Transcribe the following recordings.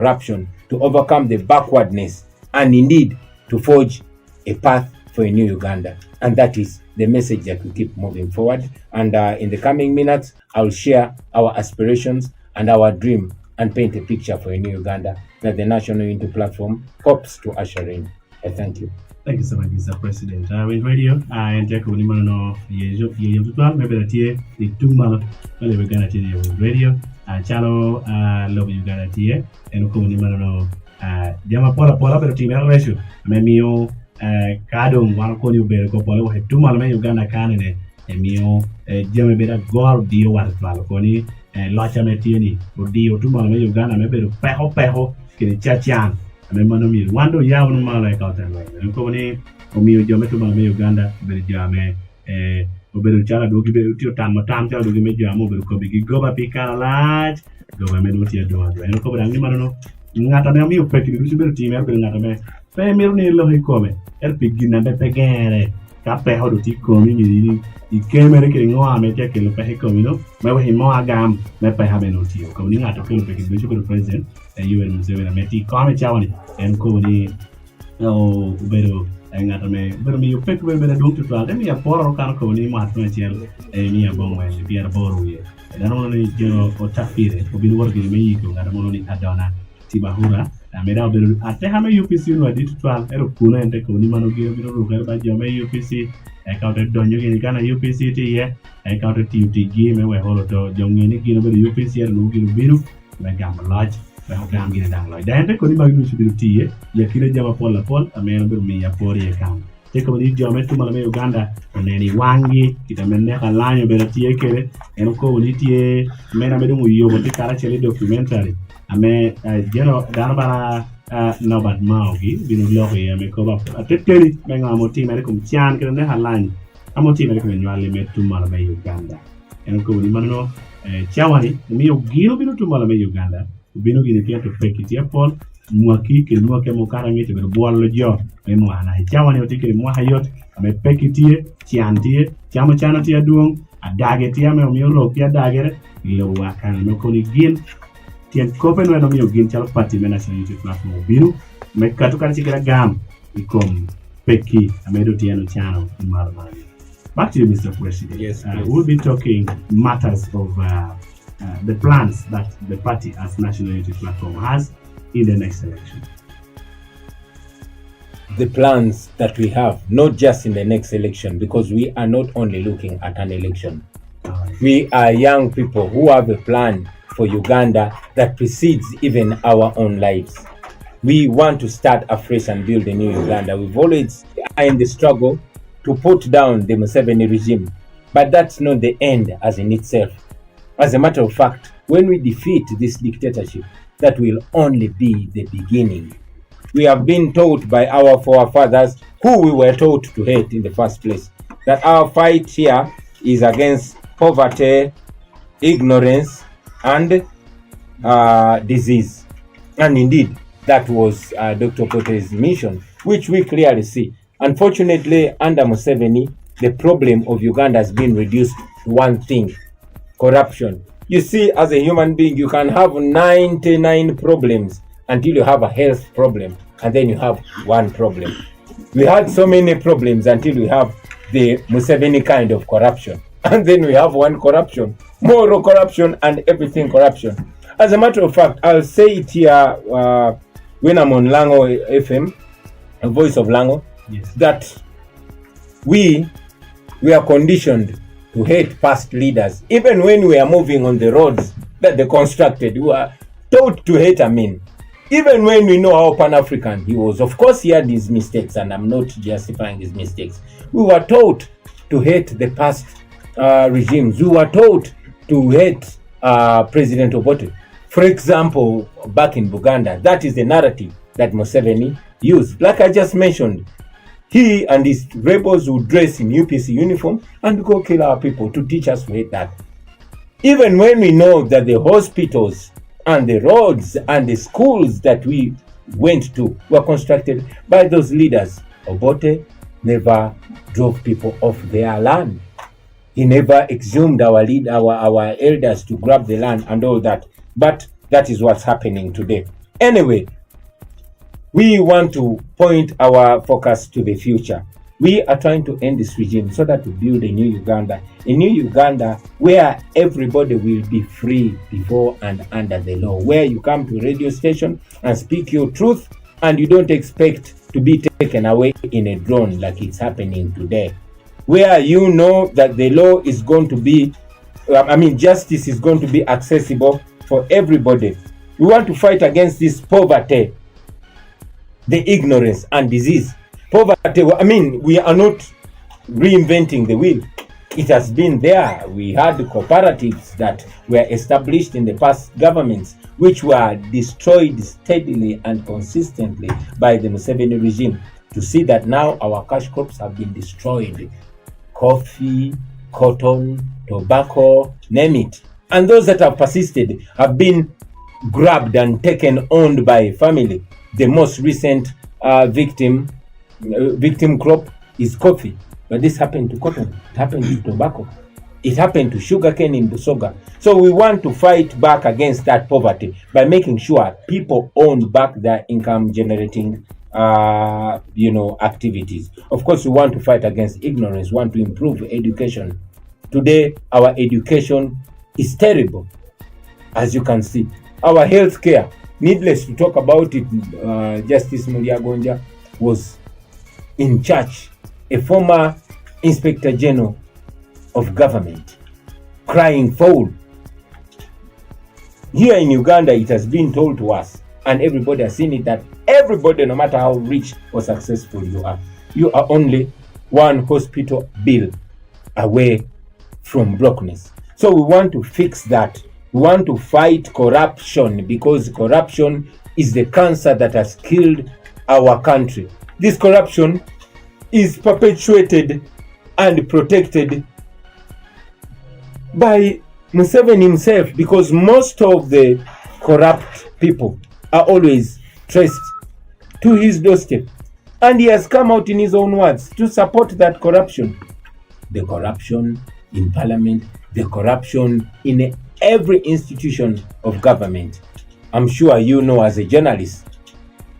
corruption, to overcome the backwardness, and indeed to forge a path for a new Uganda. And that is the message that we keep moving forward. And in the coming minutes, I'll share our aspirations and our dream and paint a picture for a new Uganda that the National Unity Platform hopes to usher in. I thank you. Thank you so much, Mr. President. With radio, I enter Kunimano, Yetuan, maybe the 2 months, we're going to with radio, Chalo, Love Uganda Tia, and Kunimano, Jama Pola, but team ratio, Memio, Kadum, one Konu Berko Polo, 2 months Uganda Canada, and Mio, Jama Beta Gor, Dio, one Falconi, and Lacha Metini, or Dio, 2 months Uganda, maybe Peho, Chachan. Amemano wando ya unu mala ekauta ngwe nko ni omiyo jome to mala Uganda beri jame oberu chala dogi beru tio tam chala dogi me jamo beru ko bigi goba pikala large goba me dotia do nko bra ngi mano ngata me omiyo peki du beru time beru ngata me pe miru ni lo hikome pigi na be pegere ka pe hodo ti komi ni ikemere ke ngoa me te ke lo pe hikomi no me we mo agam me pe habe no tio ko ni ngata ke lo peki du beru president UN Museveni meti kame chawani en ko ni o beru ngata me beru mi upek beru dum to twal mi aporo kan ko ni ma to chel mi abon we bier boru ye dan ni jo o tafire o bin worgi me yiko ngata mo ni adona tibahura ameda beru ate ha me UPC no di twal ero kuno ente ko ni mano giro biro ro ba jo me UPC e ka to donyo ni kana UPC ti ye e ka to TUTG me we holo to jongi ni giro beru UPC ero no giro biru me gam lodge Gam gina dang loy dente ko ni magnu sibiru tiye ya kile jama pola amena beru mi ya pori e kam te ko ni jama tu mala me Uganda oneni wangi kita menne kalanyo bela tiye kere en ko ni tiye mena be dum yobo ti kara chele documentary ame jeno dana bana no bad maugi binu logo ya me ko ba ateteri me ngamo ti mere kum tian kere ne halanyo amoti mere ko nyale me tu mala me Uganda en ko ni manno chawani mi yo giro binu tu mala me Uganda bino gini pia to pekiti apol mwaki ke mwake mukara ngete be bollo jo me mwana chawani otike mwa hayot ame pekitie chiantie chama chana tia duong adage tia me omiyo ro pia dagere lo wakan me koni gin tien kopen no miyo gin chal party me National Unity Platform bino me katu kan sikira gam ikom peki ame do tiano chano marmani. Back to you, Mr. President. Yes, we'll be talking matters of the plans that the party as National Unity Platform has in the next election. The plans that we have, not just in the next election, because we are not only looking at an election. We are young people who have a plan for Uganda that precedes even our own lives. We want to start afresh and build a new Uganda. We've always are in the struggle to put down the Museveni regime, but that's not the end as in itself. As a matter of fact, when we defeat this dictatorship, that will only be the beginning. We have been taught by our forefathers, who we were taught to hate in the first place, that our fight here is against poverty, ignorance, and disease. And indeed, that was Dr. Pote's mission, which we clearly see. Unfortunately, under Museveni, the problem of Uganda has been reduced to one thing: corruption. You see, as a human being, you can have 99 problems until you have a health problem, and then you have one problem. We had so many problems until we have the Museveni kind of corruption, and then we have one corruption, moral corruption, and everything corruption. As a matter of fact, I'll say it here when I'm on Lango FM, a voice of Lango, yes, that we are conditioned to hate past leaders. Even when we are moving on the roads that they constructed, we are taught to hate Amin. Even when we know how Pan-African he was, of course he had his mistakes, and I'm not justifying his mistakes. We were taught to hate the past regimes. We were taught to hate President Obote. For example, back in Buganda, that is the narrative that Museveni used. Like I just mentioned, he and his rebels would dress in UPC uniform and go kill our people to teach us to hate that. Even when we know that the hospitals and the roads and the schools that we went to were constructed by those leaders, Obote never drove people off their land. He never exhumed our elders to grab the land and all that. But that is what's happening today. Anyway, we want to point our focus to the future. We are trying to end this regime so that we build a new Uganda. A new Uganda where everybody will be free before and under the law. Where you come to a radio station and speak your truth and you don't expect to be taken away in a drone like it's happening today. Where you know that the law is going to be, justice is going to be accessible for everybody. We want to fight against this poverty, the ignorance and disease. Poverty, we are not reinventing the wheel. It has been there. We had cooperatives that were established in the past governments, which were destroyed steadily and consistently by the Museveni regime. To see that now our cash crops have been destroyed. Coffee, cotton, tobacco, name it. And those that have persisted have been grabbed and taken, owned by family. The most recent victim crop is coffee, but this happened to cotton, it happened to tobacco, it happened to sugarcane in Busoga. So we want to fight back against that poverty by making sure people own back their income generating activities. Of course, we want to fight against ignorance, we want to improve education. Today, our education is terrible, as you can see. Our healthcare, needless to talk about it, Justice Mulyagonja was in charge, a former Inspector General of government, crying foul. Here in Uganda, it has been told to us, and everybody has seen it, that everybody, no matter how rich or successful you are only one hospital bill away from brokenness. So we want to fix that. We want to fight corruption, because corruption is the cancer that has killed our country. This corruption is perpetuated and protected by Museveni himself, because most of the corrupt people are always traced to his doorstep. And he has come out in his own words to support that corruption. The corruption in parliament, the corruption in every institution of government. I'm sure you know as a journalist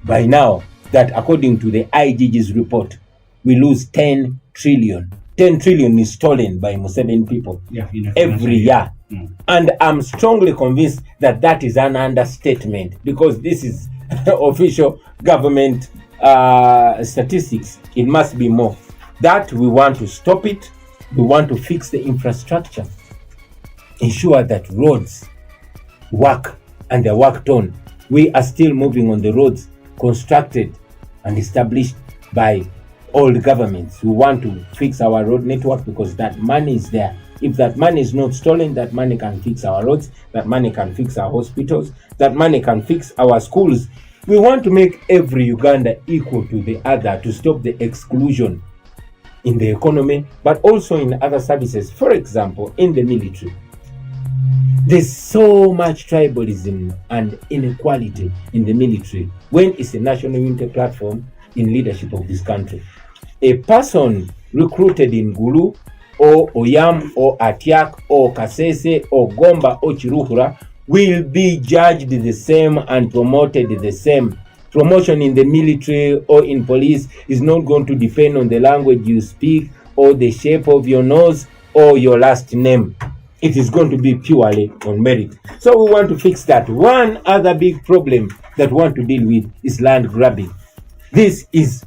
by now that according to the IGG's report, we lose 10 trillion. 10 trillion is stolen by Museveni people every year. And I'm strongly convinced that that is an understatement, because this is official government statistics. It must be more. That we want to stop it. We want to fix the infrastructure. Ensure that roads work and they're worked on. We are still moving on the roads constructed and established by old governments. We want to fix our road network because that money is there. If that money is not stolen, that money can fix our roads, that money can fix our hospitals, that money can fix our schools. We want to make every Uganda equal to the other, to stop the exclusion in the economy, but also in other services. For example, in the military. There's so much tribalism and inequality in the military when it's a national unity platform in leadership of this country. A person recruited in Gulu or Oyam or Atiak or Kasese or Gomba or Chiruhura will be judged the same and promoted the same. Promotion in the military or in police is not going to depend on the language you speak or the shape of your nose or your last name. It is going to be purely on merit. So we want to fix that. One other big problem that we want to deal with is land grabbing. This is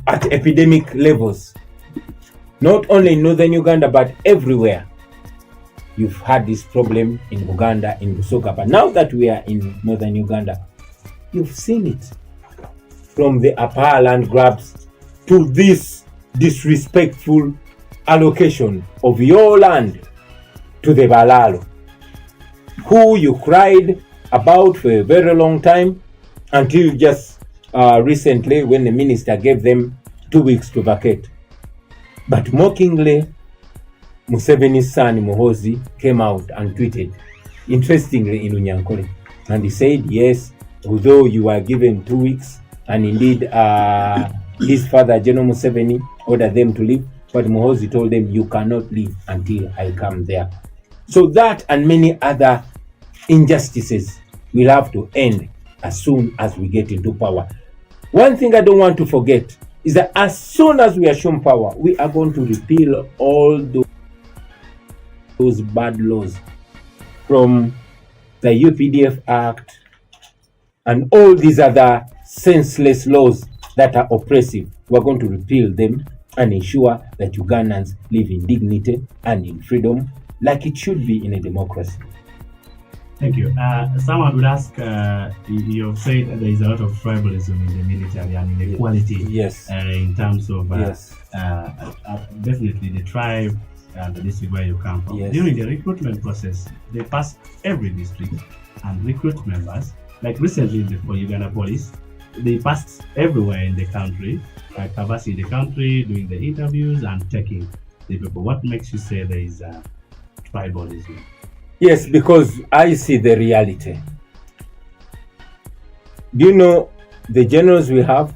at epidemic levels. Not only in northern Uganda, but everywhere. You've had this problem in Uganda, in Busoga. But now that we are in northern Uganda, you've seen it. From the upper land grabs to this disrespectful allocation of your land to the Balalo, who you cried about for a very long time, until just recently when the minister gave them 2 weeks to vacate. But mockingly, Museveni's son Muhoozi came out and tweeted, interestingly in Unyankole, and he said, yes, although you were given 2 weeks, and indeed his father General Museveni ordered them to leave, but Muhoozi told them, you cannot leave until I come there. So that and many other injustices will have to end as soon as we get into power. One thing I don't want to forget is that as soon as we assume power, we are going to repeal all those bad laws from the UPDF Act and all these other senseless laws that are oppressive. We're going to repeal them and ensure that Ugandans live in dignity and in freedom like it should be in a democracy. Thank you. Someone would ask, you've said that there is a lot of tribalism in the military and inequality. Yes. In terms of yes. Definitely the tribe and the district where you come from. Yes. During the recruitment process, they pass every district and recruit members. Like recently for Uganda Police, they passed everywhere in the country, traversing the country, doing the interviews and taking the people. What makes you say there is tribalism? Yes, because I see the reality. Do you know the generals we have?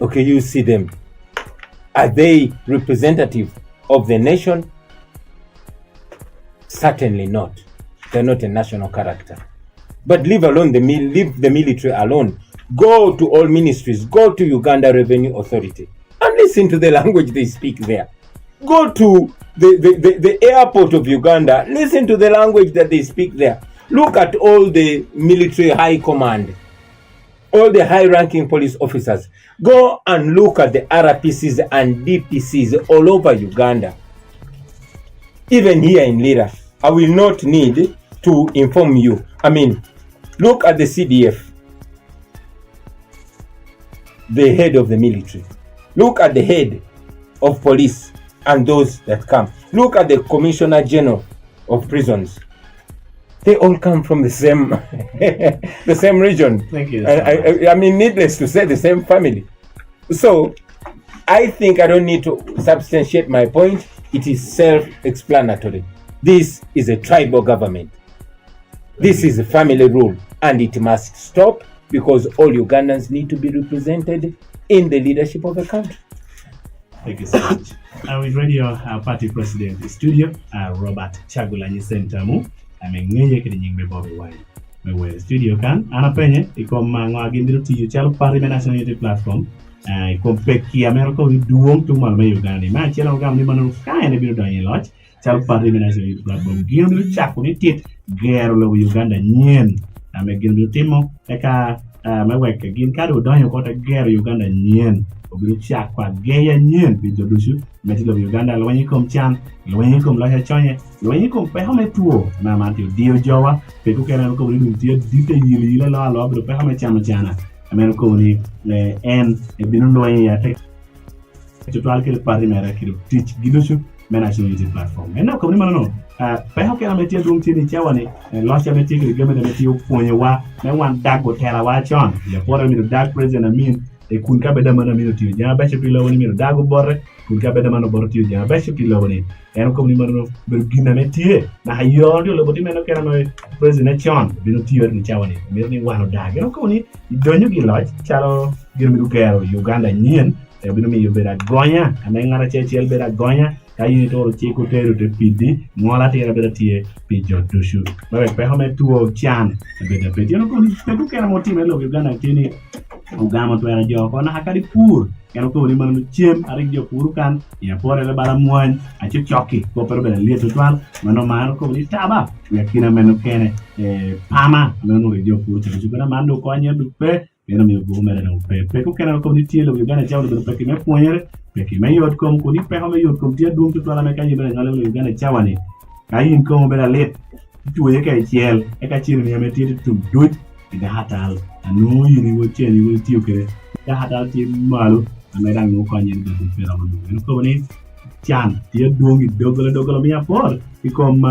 Okay, you see them. Are they representative of the nation? Certainly not. They're not a national character. But leave the military alone. Go to all ministries. Go to Uganda Revenue Authority and listen to the language they speak there. Go to the airport of Uganda. Listen to the language that they speak there. Look at all the military high command, all the high-ranking police officers. Go and look at the RPCs and DPCs all over Uganda. Even here in Lira, I will not need to inform you. I mean, look at the CDF, the head of the military. Look at the head of police and those that come. Look at the Commissioner General of Prisons. They all come from the same the same region. Thank you. I mean, needless to say, the same family. So I think I don't need to substantiate my point. It is self-explanatory. This is a tribal government. This is a family rule, and it must stop because all Ugandans need to be represented in the leadership of the country. Thank you so much. With Radio Party President Studio, Robert Chagulanyi Sentamu, ameng'enye kidi nyingbe Bobi Wine. Mewe studio kan, anapenye, ikom ngwagindiru tiyo chalo Party National Unity Platform, ikom peki Amerika widuong tumal me Uganda. Ma chalo ngam ni manu kaya ne biru danyi loch, chalo Party National Unity Platform. Gino biru chaku ni tit, gero lo Uganda nyen. Ame gino biru timo, eka meweke gin kado danyo kota gero Uganda nyen. Obiru chak kwa geya nyen pinjo dushu metilo Uganda lwenyi kom chan lwenyi kom loya chonye lwenyi kom pe home tuo na matio dio jowa pe ku kena ko ni dio dite yili la lo obiru pe home chana amen ko ni en e binu lwenyi ya tek tutual ke party mera ki teach gidushu National Unity Platform ena ko ni mano pe ho kena metia dum tini chawane lo cha metia ke geme de metia ponye wa me wan dago tera wa chon ya pore mi dag president amin e kun ka beda mana mino tiyo jana bache pila woni mino dago borre kun ka beda mana bor tiyo jana bache pila woni en ko ni mano ber gina metie na hayondo lo bodi meno kera no president chon bino tiyo ni chawani mir ni wano dag en ko ni donyo gi loj chalo girmi du kero Uganda nyen e bino mi beda gonya ame ngara chechel beda gonya kayi toro chiko teru te pidi ngola tera beda tie pijo dushu bawe pe home tuo chan beda pedi en ko ni pe ku kera motime lo Uganda tini ugama to era joko na hakari pur kero ko ni manu chem ari jo pur kan ya pore le bala moan a choki ko per bele le to twal mano mano ko ni taba ya kina meno kene pama meno re jo pur to jugana mando ko anya du pe meno mi go mere no pe ko kero ko ni tielo Uganda chawlo do pe ki me poñere pe ki me yot kom ko ni pe ho me yot kom tie dum to twala me kanyi bele ngale Uganda chawani kayin ko mo bele let tuwe ka chiel e ka chiri ni me tie tum dut ida hatal anu yini wote ni wote okere da hatal ti malu amera no ko nyen do fera mo no ko ni chan ti dongi dogolo mi apor ikom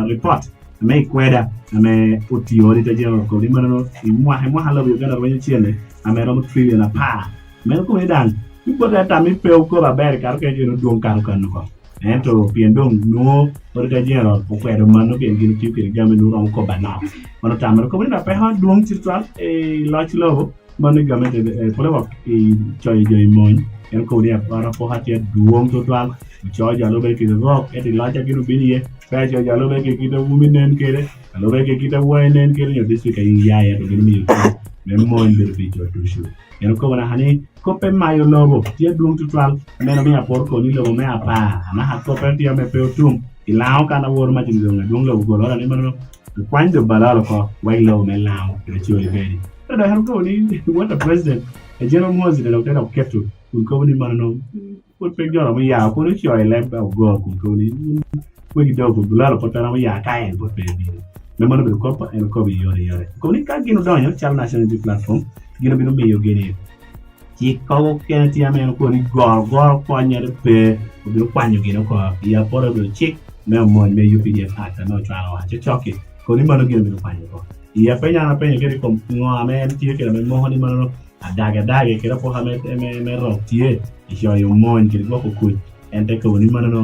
report me kweda ame oti ori te jero ko ni mano imwa hala yo gara wenye chiene amera mo trillion na pa me ko ni dan ipo ta mi pe ko ba ber kar ke jeno don kan ko ento piendong no orga jero ko kwero mano ke gin ti ke game no ron ko bana mano tamero ko ni pe ha duong chitwa e loch lobo man government polo choy joy mon en ko dia para po hatia duong total choy jalo be ki rock et laja ki rubini fa choy jalo be ki to muminen kere alo be ki to winen kere yo district ay ya to mi même mon be bi to toujours en ko wana hani ko pe mayo lobo dia duong total meno mi apor ko ni lobo me apa na ha ko pe dia me pe otum ilao kana wor ma tin duong lobo go la ni mano kwan de balalo ko wai lobo me lao to choy very and I have ni what the president a general was in of kept to go ni mano put pe jora mi ya ko ni choy le ba go ko ni we do ko bulalo ko tara mi ya kai en put pe bi me mano be ko pa en ko bi yore ko ni ka gino donyo chal national platform gino bi no mi yo gene ki ko ken ti amen ko ni gor ko nyere pe ko bi kwanyo gino ko ya poro do chik me mo me UPDF act no chwa wa choki ko ni mano gino bi kwanyo ko ya penya ke ko ngo ame ti ke me mo ni mano adaga ke po ha me ro tie yo yo mo ke ko ko ente ko ni mano no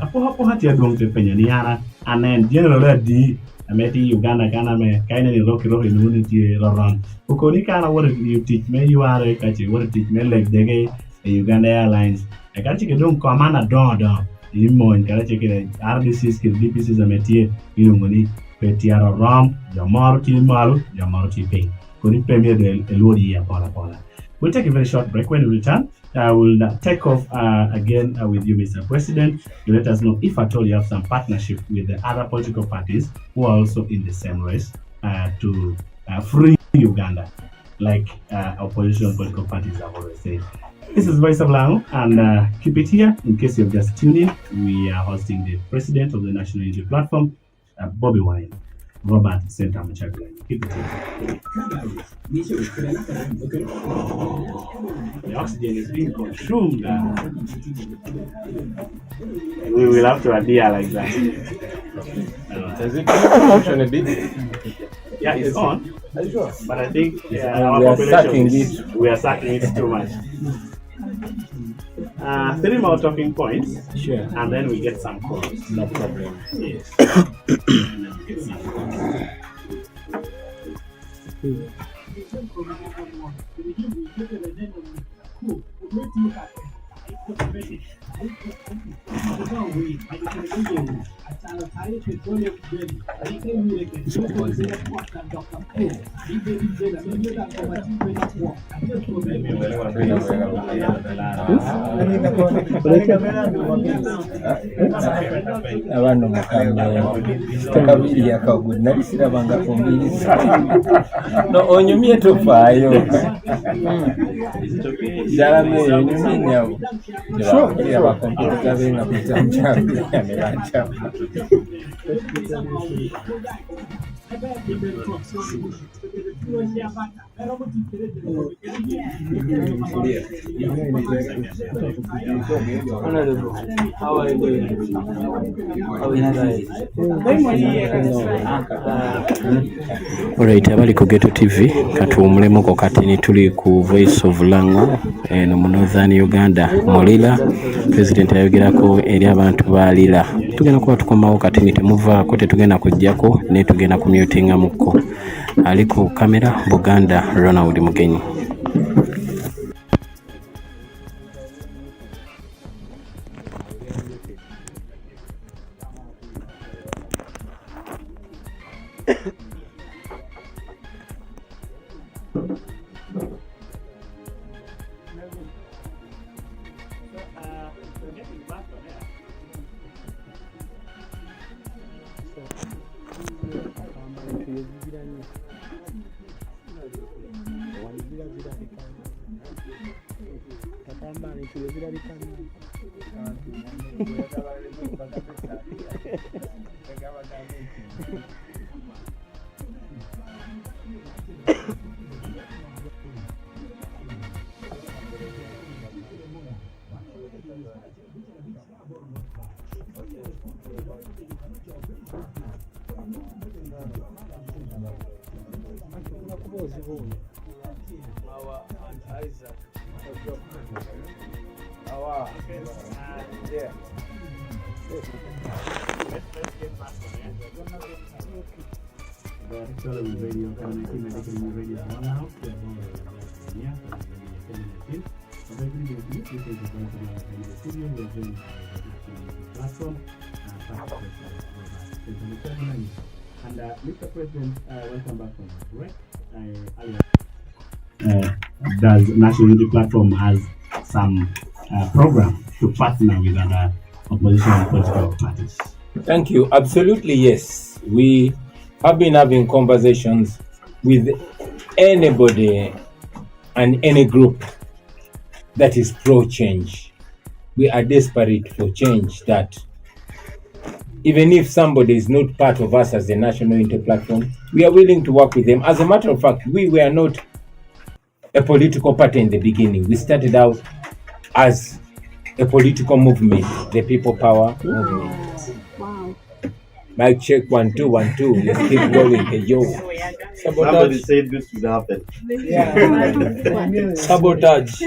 apo ha ti adong te penya ni ara anen general di ameti Uganda kana me kaina ni roki ni ti ron ko ni kana wor you teach me you are ka ti wor teach me like de Uganda Airlines e ka ti ke don ko amana don ni mo en ka ti ke RDC ke DPC ameti ni ngoni petiaro rom jamar ti malu jamar ti pay koni premier de elodi ya pola we'll take a very short break. When we return I will take off again with you, Mr. President, to let us know if at all you have some partnership with the other political parties who are also in the same race to free Uganda, like opposition political parties have always said. This is Voice of Lango, and keep it here in case you've just tuned in. We are hosting the president of the National Unity Platform, Bobi Wine, Robert Center Machagla. Keep it here. The oxygen is being consumed. We will have to adhere like that. Does it function a bit? Yeah, it's on. But I think we are sucking it too much. 3 more talking points. Sure. And then we get some calls. No problem. Yes. And then we get some calls. Abantu mukambe kabiri yakagud nalisira banga kumbiriza no onyumye tofayo jarame nyinyawo ya bakompyuta benga kutamcha yamelancha How are you doing? Alright, abali ku Ghetto TV katuwumulemu ko kati tuli ku Voice of Lango eno mu Northern Uganda Molila president ayogerako eri abantu balira tugenda kuba tukomawo kati temuvaako tetugenda kujjako ne tugenda kumyutinga mukko ali ku kamera Buganda Ronald Mugenyi. Television radio, community medical radio, one out. Yeah, platform. And Mr. President, welcome back from correct? Does National Unity Platform has some program to partner with other opposition and political parties? Thank you. Absolutely, yes. We have been having conversations with anybody and any group that is pro-change. We are desperate for change, that even if somebody is not part of us as the National Unity Platform, we are willing to work with them. As a matter of fact, we were not a political party in the beginning. We started out as a political movement, the People Power Movement. Wow. Mic check 1 2 1 2. Let's keep going. Hey, yo. Somebody said this would happen. Sabotage.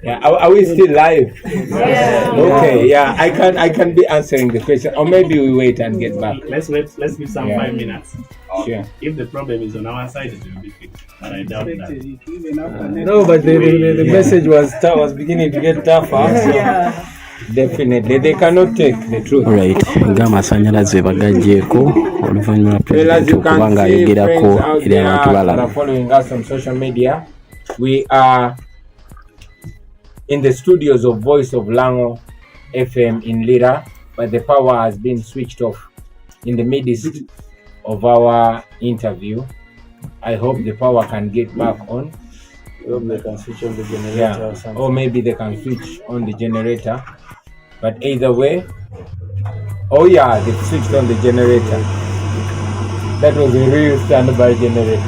Yeah. Are we still live? Okay. Yeah. I can be answering the question, or maybe we wait and get back. Let's give some 5 minutes. Sure. If the problem is on our side, it will be fixed. But I doubt that. No, but the message was beginning to get tougher. So. Definitely, they cannot take the truth. Right, ng'amasannyalaze bagaggyeko oluvannyuma Well, as pulezidenti you okuba can see, ng'ayogerako friends out eri there abantu that are balala. following us on social media, we are in the studios of Voice of Lango FM in Lira, but the power has been switched off in the midst of our interview. I hope the power can get back on. They can switch on the generator or something. Or maybe they can switch on the generator. But either way, oh yeah, they switched on the generator. That was a real standby generator.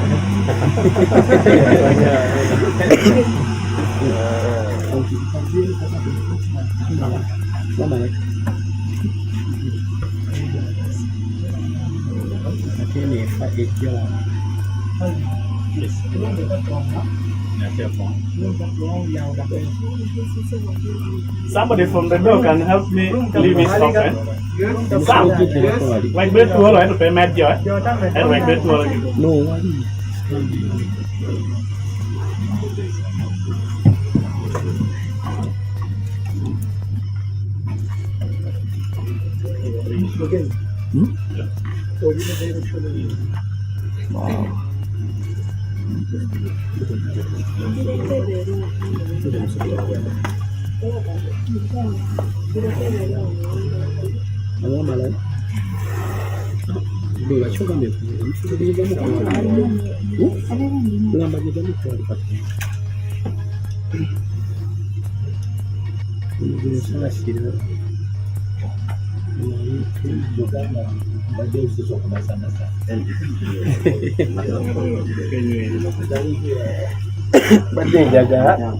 Somebody from the door can help me leave this open. Sam, like bread to all, I have to pay my joy. And like bread to all. No, Badde njagala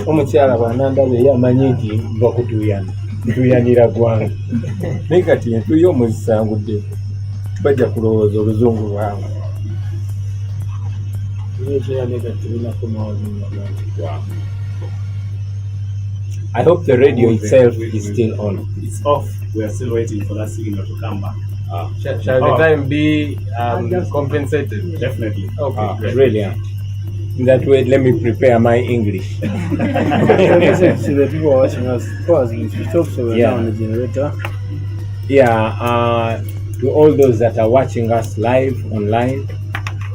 omukyala bw'anandaba yamanyi nti nva kutuyanira gwange naye kati entuye omuzisangudde bajja kulowooza oluzungu lwange I hope the radio itself is still on. It's off. We are still waiting for that signal to come back. Shall the time be compensated? Definitely. Okay. Brilliant. In that way, let me prepare my English. To the people watching us, pause, we switch off so we're Yeah. now on the generator. Yeah, to all those that are watching us live online,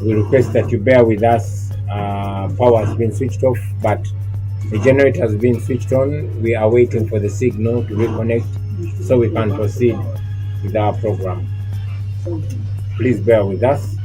we request that you bear with us. Power has been switched off, but the generator has been switched on. We are waiting for the signal to reconnect so we can proceed with our program. Please bear with us.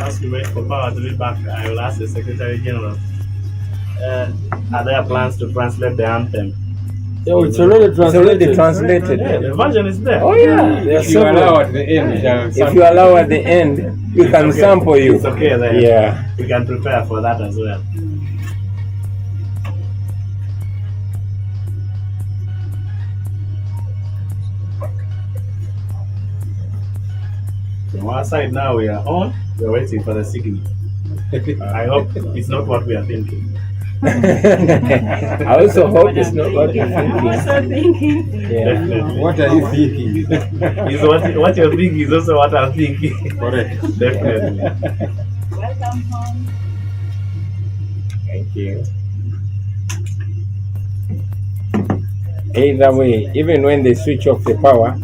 As we wait for power to be back, I will ask the Secretary General, are there plans to translate the anthem? Oh, it's already translated. Yeah, the version is there. Oh yeah. If you allow at the end, If you allow at the end, we can okay. sample you. It's okay then. Yeah. We can prepare for that as well. From our side now we are on. We're waiting for the signal. I hope it's not what we are thinking. I also hope it's not what you're thinking. Yeah. Definitely. what are you thinking? Is what you're thinking is also what I'm thinking. Correct. Definitely. Welcome home. Thank you. Either way, even when they switch off the power,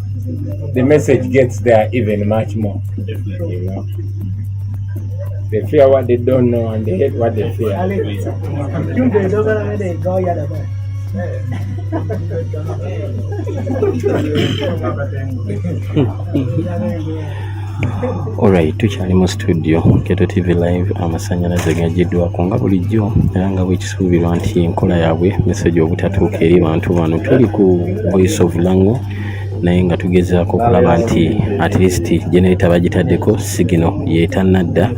the message gets there even much more. Definitely. You know, they fear what they don't know and they hate what they fear. Alright, tukyali mu studio Ghetto TV Live, amasannyalaze gagiddwako nga bulijjo era nga bwekisuubirwa nti enkola yaabwe message obutatuuka eri bantu bano. Tuli ku Voice of Lango naye nga tugezaako okulaba nti at least generator bagitaddeko signal yeetannadda,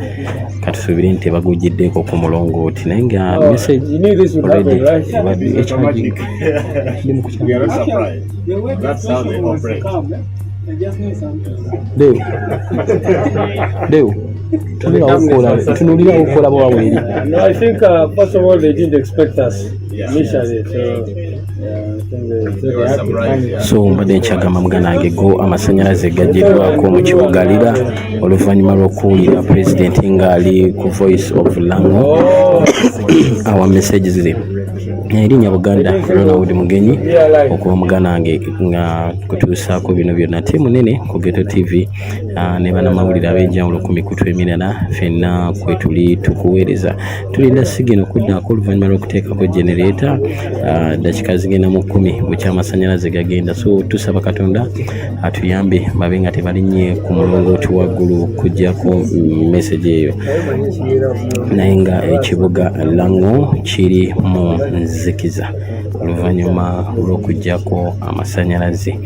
katusuubire nti bagugiddeko ku mulongooti naye nga message already ekyagi That's how they operate. Deo tunulira okola bwaweri. No, I think first of all they didn't expect us initially, so so mbadde nkyagamba muganange go amasannyalaze gaggiddwako mu kibuga Lira oluvannyuma lw'okuwulira pulezidenti ng'ali ku Voice of Lango awa messages ze erinnya Buganda Ronald Mugenyi okuba muganange nga kutuusaako bino byonna ttiimu nene ku Ghetto TV ne bannamawulire ab'enjawulo ku mikutu emirala ffenna kwe tuli tukuweereza. Tulinda sigino kuddaako oluvannyuma lw'okuteekako generator dakika zigenda mu 10 bukyamasannyalaze gagenda, so tusaba Katonda atuyambe babe nga tebalinnye ku mulongooti waggulu kuggyako message eyo, naye nga ekibuga Lango kiri mu nzikiza oluvannyuma lw'okuggyako amasannyalaze.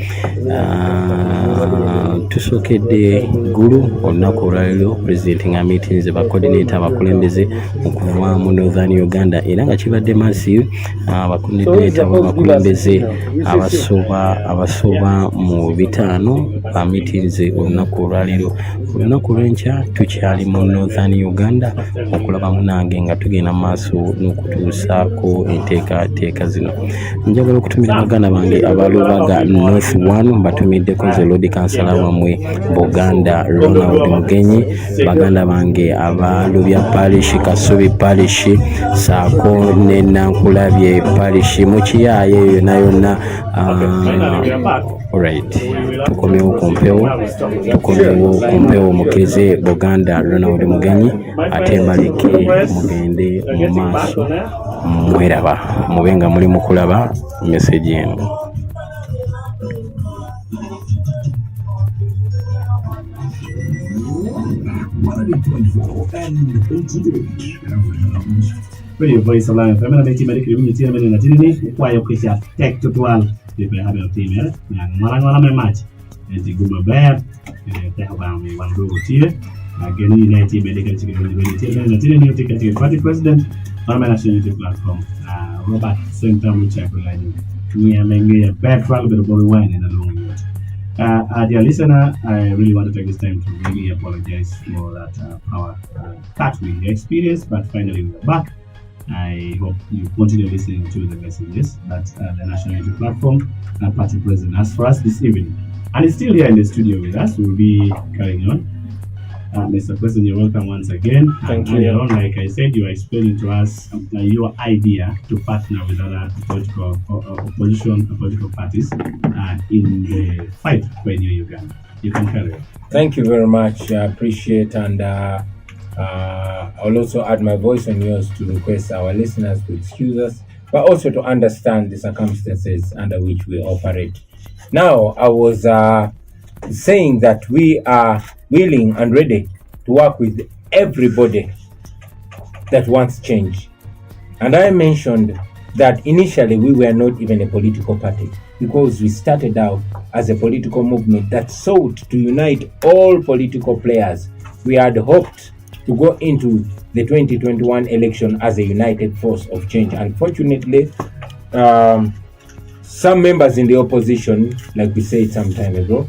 Tusookedde gulu olunaku olwaliro pulezidenti nga meetings ba coordinator abakulembeze okuva mu Northern Uganda era nga kibadde massive. Abacoordinator b'abakulembeze abasoba mu 5 meetings olunaku olwaliro. Olunaku lw'enkya tukyali mu Northern Uganda okulaba munange nga tugenda maaso n'okutuusaako enteekateeka zino. Njagala okutumira baganda bange abalubaga North 1 batumiddeko nze Lord Kansala wamwe Buganda Ronald Mugenyi, baganda bange abalubya parish Kasubi parish saako ne Nankulabye parish mu Kiyaye yonna. Alright, tukomewo ku mpewo mukirize Buganda Ronald Mugenyi ate mbaleke mugende mu maaso mweraba mube nga muli mu kulaba message eno. Radio Voice of Lango. Family meeting medical community and na tini kwa yo kisha tech tutual de have a team ya ngala me match ndi guma bad te haba mi wandu tie ageni na team medical community na tini ni ticket party president on national unity platform Robert Center which I like ni amenge bad travel the Bobi wine in a long year. Dear listener, I really want to take this time to really apologize for that power cut we experienced, but finally we're back. I hope you continue listening to the messages that the National Unity Platform Party President has for us this evening. And he's still here in the studio with us. We'll be carrying on. Mr. President, you're welcome once again. Thank And you. earlier on, like I said, you are explaining to us your idea to partner with other political political parties in the fight for a new Uganda. You can carry on. Thank you very much. I appreciate, and I'll also add my voice on yours to request our listeners to excuse us, but also to understand the circumstances under which we operate. Now, I was saying that we are willing and ready to work with everybody that wants change. And I mentioned that initially we were not even a political party, because we started out as a political movement that sought to unite all political players. We had hoped to go into the 2021 election as a united force of change. Unfortunately, some members in the opposition, like we said some time ago,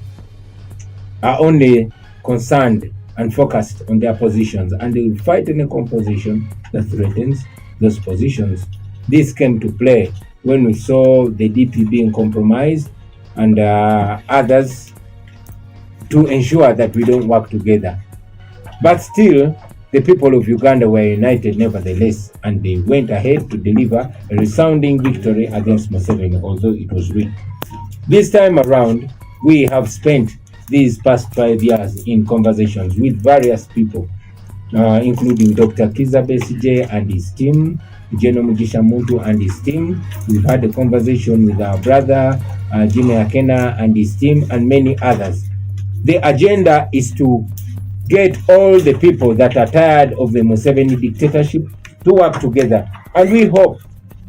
are only concerned and focused on their positions, and they will fight any composition that threatens those positions. This came to play when we saw the DP being compromised and others to ensure that we don't work together. But still, the people of Uganda were united nevertheless, and they went ahead to deliver a resounding victory against Museveni, although it was rigged. This time around, we have spent these past 5 years in conversations with various people, including Dr. Kiza Besigye and his team, General Mugisha Muntu and his team. We've had a conversation with our brother, Jimmy Akena and his team, and many others. The agenda is to get all the people that are tired of the Museveni dictatorship to work together. And we hope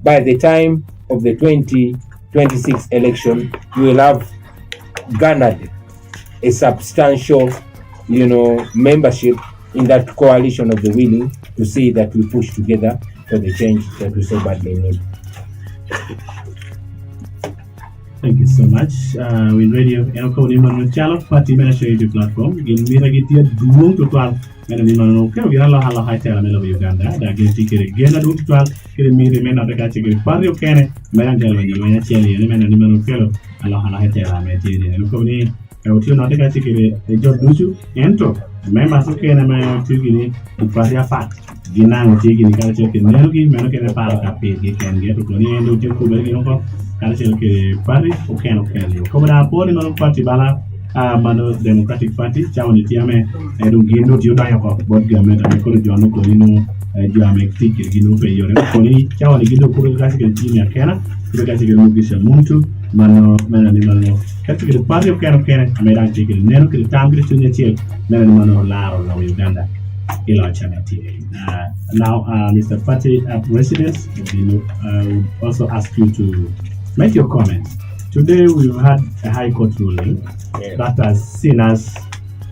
by the time of the 2026 election, we will have garnered a substantial, membership in that coalition of the willing to see that we push together for the change that we so badly need. Thank you so much. With radio, Enoko Nimano Chalo, Party Manager platform, in Miragitia, Duo to 12, and Nimano, Kavira Hala Haita, Melo Uganda, that gets ticket again at 12, getting me the men of the category, Pario Kene, Marangel, and Yamacheli, and Nimano Fellow, Aloha Haita, Materi, and Koni, and you not the category, a job Duchu, Ento, members of Kena, my Tigini, and Paria Fat. Ginang taking the culture can Nelgi, Manokan Paraka pay, he can get to Koni and do Kuberino, culture party, or can of Kelly. Common Poli Mano Party Bala, Mano Democratic Party, Chawni Tiame, and Ugino Judaya, but government and Kolo Jono Colino, Jamek ticket, Gino pay your Koni, Chawni Gido Kuru Classical Jimmy Akena, Classical Mugisha Muntu, Mano, Menanimano, Catholic Party of Can, American ticket, Nero, Tamil Chill, Menanimano Laro, Uganda. Now, Mr. Party President, would also ask you to make your comments. Today, we've had a High Court ruling that has seen us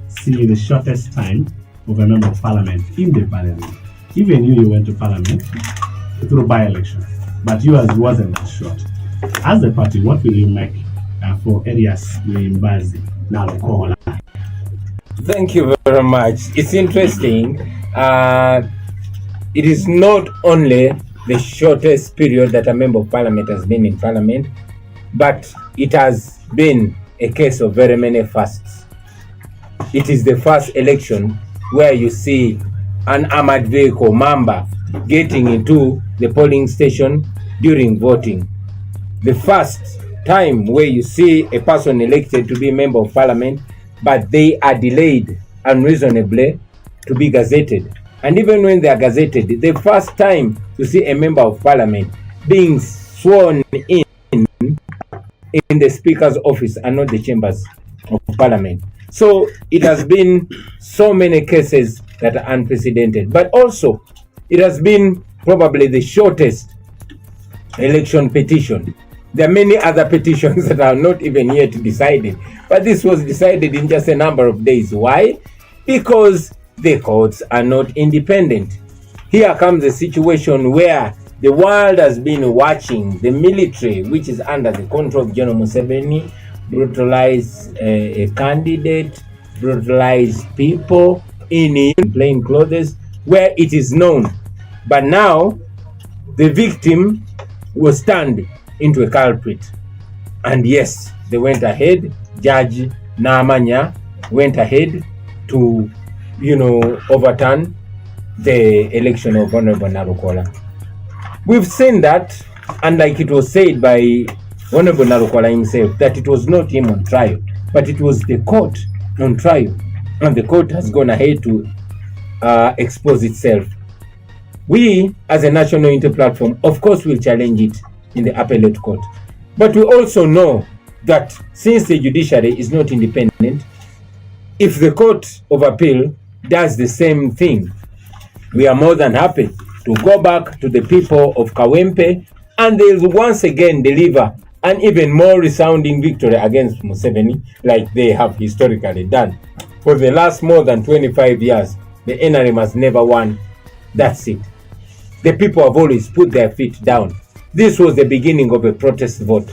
see the shortest time of a member of Parliament in the Parliament. Even you went to Parliament through by-election, but yours wasn't that short. As a party, what will you make for areas in Mbazi, now the Kohola? Thank you very much. It's interesting. It is not only the shortest period that a member of parliament has been in parliament, but it has been a case of very many firsts. It is the first election where you see an armored vehicle, Mamba, getting into the polling station during voting. The first time where you see a person elected to be a member of parliament, but they are delayed unreasonably to be gazetted. And even when they are gazetted, the first time to see a member of parliament being sworn in the speaker's office and not the chambers of parliament. So it has been so many cases that are unprecedented, but also it has been probably the shortest election petition. There are many other petitions that are not even yet decided, but this was decided in just a number of days. Why? Because the courts are not independent. Here comes a situation where the world has been watching the military, which is under the control of General Museveni, brutalize a candidate, brutalize people in plain clothes, where it is known. But now, the victim was turned into a culprit. And yes, they went ahead, Judge Naamanya went ahead to overturn the election of Honorable Narukola. We've seen that, and like it was said by Honorable Narukola himself, that it was not him on trial, but it was the court on trial, and the court has gone ahead to expose itself. We, as a national inter-platform, of course, will challenge it in the appellate court. But we also know that since the judiciary is not independent, if the Court of Appeal does the same thing, we are more than happy to go back to the people of Kawempe and they will once again deliver an even more resounding victory against Museveni, like they have historically done. For the last more than 25 years, the NRM has never won that seat. The people have always put their feet down. This was the beginning of a protest vote.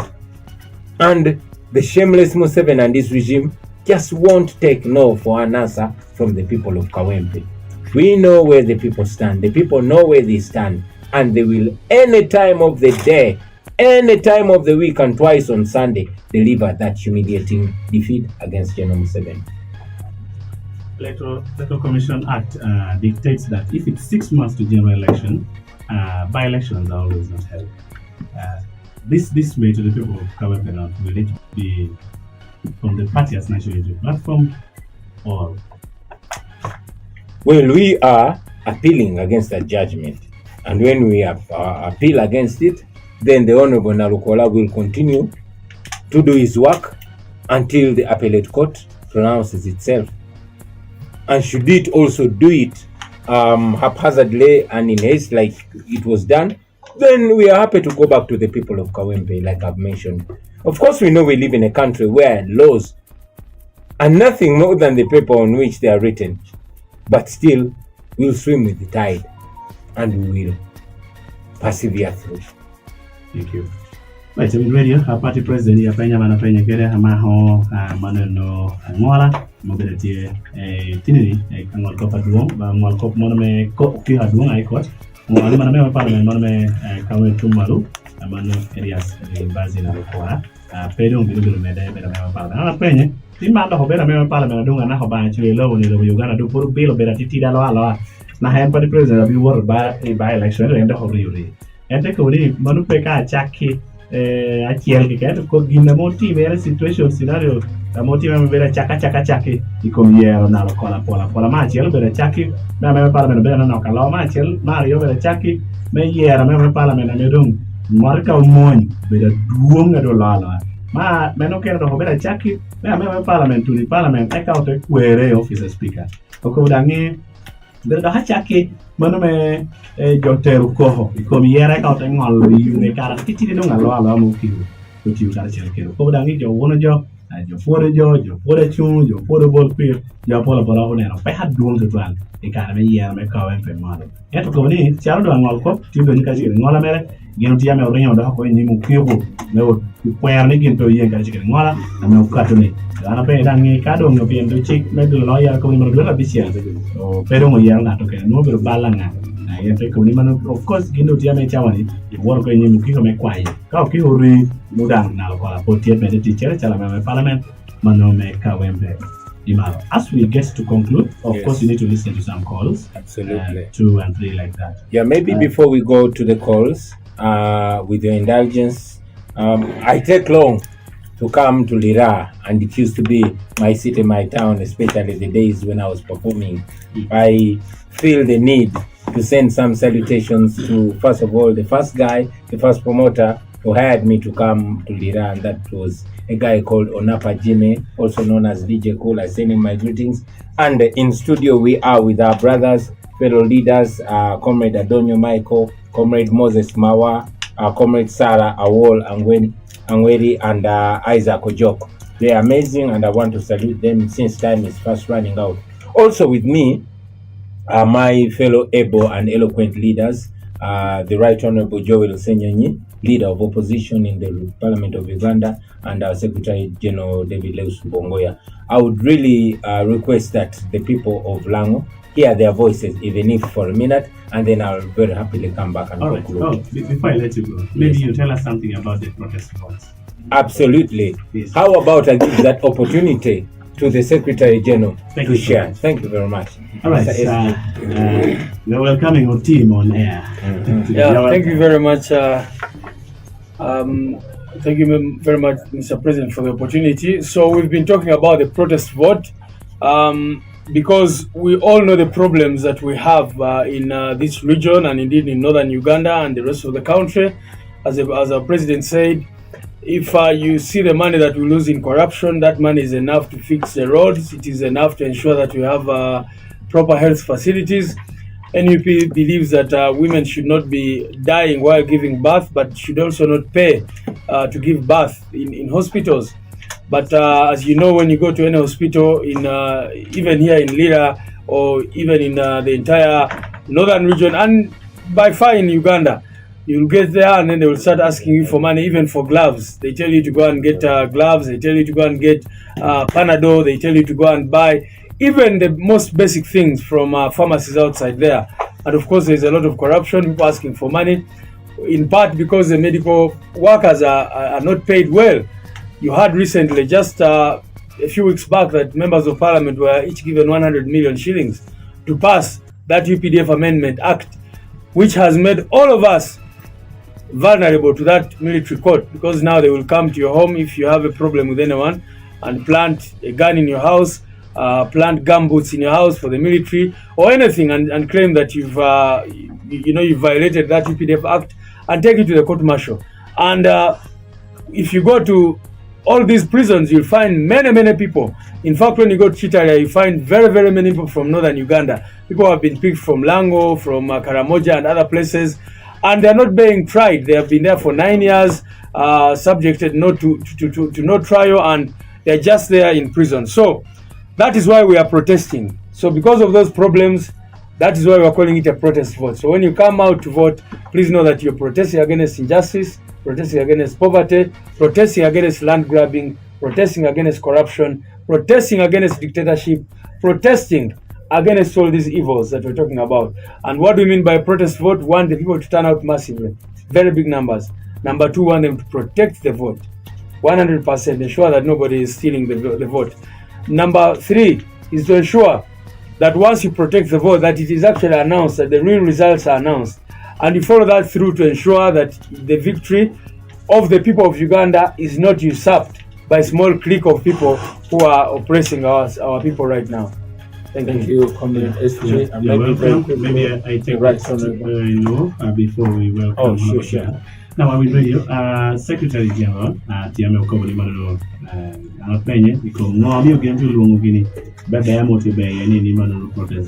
And the shameless Museveni and his regime just won't take no for an answer from the people of Kawempe. We know where the people stand. The people know where they stand. And they will, any time of the day, any time of the week, and twice on Sunday, deliver that humiliating defeat against General Museveni. Electoral Commission Act dictates that if it's 6 months to general election, by-elections are always not held. This way to the people of Kawempe North, will it be from the party as national unity platform or? Well, we are appealing against that judgment, and when we appeal against it, then the Honorable Narukola will continue to do his work until the appellate court pronounces itself. And should it also do it haphazardly and in haste like it was done, then we are happy to go back to the people of Kawempe, like I've mentioned. Of course, we know we live in a country where laws are nothing more than the paper on which they are written, but still we'll swim with the tide and we will persevere through. Thank you. Right, so radio, our party president, Yapenya Manapenya Gere, Hamaho, Manano, Mola, Mobility, Tinini, Kangal Copa Duong, Malcop Monome, Kiha Duong, I caught, Maname Parliament, Monome, Kawe Tumaru, Amano areas, Bazina Kora, Pedro, Mede, Parliament, Penny, Timanda Hobera Parliament, Dung and Nahoba, actually low in the Uganda to put bill better Tita Loa, Nahan party president, we were by election and the Hori. And take away Manupeka, Jackie. Achiel kiketo ko gina moti vera situation scenario la moti me vera chaka ikomiero na pola ma achiel vera chaki na me para me vera na kala ma achiel Mario vera chaki me yera me para me na medung marka umon vera duonga do lala ma me no kero vera chaki me parliament to the parliament e ka ote kwere officer speaker ko dangi berda hachaki manome jotero koho ikomi yera ka ote ngol yune kara titiri no ngalo ala mo kiru uti ukara chelkero ko dangi jo wono jo fore chung jo fore bol pir jo pola one no pe hadung to twan e kara me yera me ka wen pe malo eto ko ni charo do ngol ko tindo ni ka chiri ngola mere gino ti ame orenyo do ko ni mu kibo me o puer ni ginto yen ka chiri ngola na me ukato ni ana pe dangi ka do ngo pien do chik me do no ya ko ni mo do la bisia o pero mo yera na to ke no be balanga na yete ko ni mano of course gino ti ame chawani wor ko ni mu kiko me kwai ka ki ori mudang na ko la potie me ti chere chala me parliament mano me Kawempe. As we get to conclude, of course, you need to listen to some calls. Absolutely. 2 and 3 like that. Yeah, maybe before we go to the calls, with your indulgence, I take long to come to Lira, and it used to be my city, my town, especially the days when I was performing. I feel the need to send some salutations to, first of all, the first guy, the first promoter who hired me to come to Lira, and that was a guy called Onapa Jimmy, also known as DJ Cool. I send him my greetings. And in studio, we are with our brothers, fellow leaders, Comrade Adonio Michael, Comrade Moses Mawa, Comrade Sarah Awol Angweri, and Isaac Ojok. They are amazing, and I want to salute them since time is fast running out. Also with me are my fellow able and eloquent leaders, the Right Honorable Joel Senyanyi, Leader of Opposition in the Parliament of Uganda, and our Secretary General David Leus Bongoya. I would really request that the people of Lango hear their voices, even if for a minute, and then I'll very happily come back and conclude. All right. Before I let you go, maybe you tell us something about the protest votes. Absolutely. Yes. How about I give that opportunity to the Secretary General Thank to you. share. Thank you very much. All right, we're welcoming our team on air. Yeah, thank you very much. Thank you very much, Mr. President, for the opportunity. So we've been talking about the protest vote because we all know the problems that we have in this region and indeed in northern Uganda and the rest of the country. As our president said, if you see the money that we lose in corruption, that money is enough to fix the roads. It is enough to ensure that we have proper health facilities. NUP believes that women should not be dying while giving birth, but should also not pay to give birth in hospitals. But as you know, when you go to any hospital, in even here in Lira or even in the entire northern region and by far in Uganda, you'll get there and then they will start asking you for money, even for gloves. They tell you to go and get gloves. They tell you to go and get Panadol. They tell you to go and buy even the most basic things from pharmacies outside there. And of course, there's a lot of corruption, people asking for money, in part because the medical workers are not paid well. You heard recently, just a few weeks back, that members of parliament were each given 100 million shillings to pass that UPDF Amendment Act, which has made all of us vulnerable to that military court, because now they will come to your home if you have a problem with anyone and plant a gun in your house, plant gumboots in your house for the military or anything, and claim that you've violated that UPDF Act and take it to the court martial. And if you go to all these prisons, you'll find many people. In fact, when you go to Chitaria, you find very many people from northern Uganda. People have been picked from Lango, from Karamoja and other places, and they're not being tried. They have been there for 9 years, subjected not to no trial, and they're just there in prison. So that is why we are protesting. So because of those problems, that is why we are calling it a protest vote. So when you come out to vote, please know that you're protesting against injustice, protesting against poverty, protesting against land grabbing, protesting against corruption, protesting against dictatorship, protesting against all these evils that we're talking about. And what do we mean by protest vote? One, the people to turn out massively, very big numbers. Number two, want them to protect the vote, 100%, ensure that nobody is stealing the vote. Number three is to ensure that once you protect the vote, that it is actually announced, that the real results are announced. And you follow that through to ensure that the victory of the people of Uganda is not usurped by a small clique of people who are oppressing our people right now. Thank you. Comrade SJ. Maybe I take before we welcome. Sure. Now I'm in radio. Secretary General, Tiame Okoboli Manolo, Alpenye, because no, I'm going to Lungini, but I am motivated any Manolo protest.